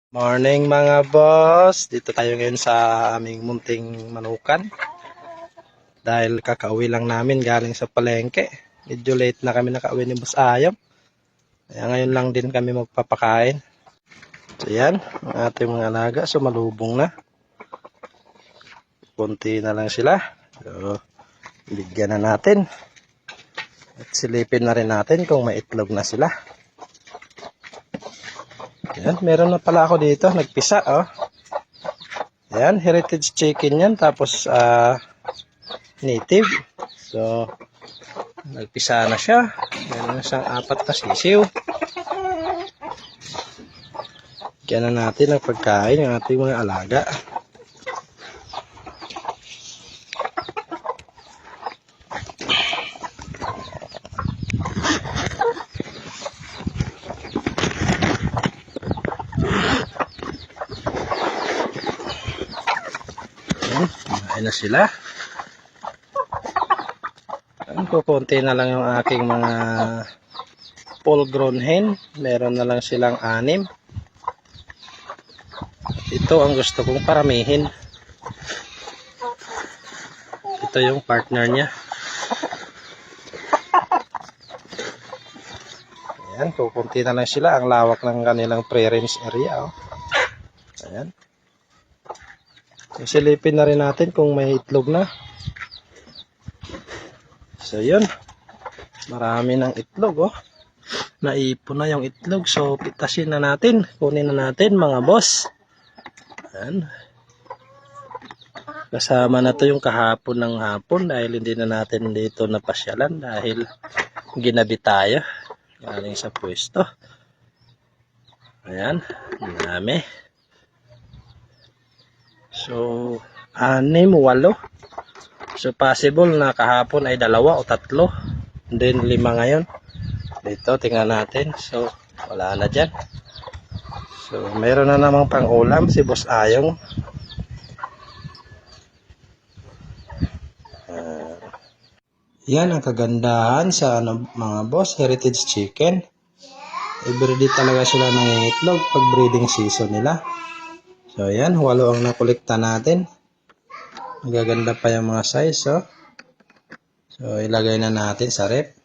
Morning mga boss, dito tayo ngayon sa aming munting manukan dahil kakauwi lang namin galing sa palengke. Medyo late na kami nakauwi ni Boss Ayam, kaya ngayon lang din kami magpapakain. So yan, ang ating mga alaga, so malubong na, konti na lang sila. So bigyan na natin at silipin na rin natin kung may itlog na sila. Ayan, meron na pala ako dito, nagpisa, oh. Ayan, heritage chicken yan, tapos native. So, nagpisa na siya. Meron na siyang 4 na sisiw. Kaya na natin ang pagkain ng ating mga alaga. Kumain na sila. Kukunti na lang yung aking mga full grown hen. Meron na lang silang 6. Ito ang gusto kong paramihin. Ito yung partner niya. Ayan, kukunti na lang sila. Ang lawak ng kanilang pre-range area, oh. Ayan. Silipin na rin natin kung may itlog na. So yun, marami ng itlog, oh. Naipon na yung itlog, so pitasin na natin, kunin na natin mga boss. Ayan. Kasama na to yung kahapon ng hapon dahil hindi na natin dito napasyalan dahil ginabi tayo galing sa pwesto. Ayan, dami. So 6, 8. So possible na kahapon ay 2 o 3, then 5 ngayon. Dito tingnan natin. So wala na dyan. So meron na namang pang ulam si Boss Ayong. Yan ang kagandahan sa mga boss, heritage chicken. Everyday talaga sila nangingitlog pag breeding season nila. So yan, 8 ang nakolekta natin. Magaganda pa yung mga size, oh. So ilagay na natin sa rep.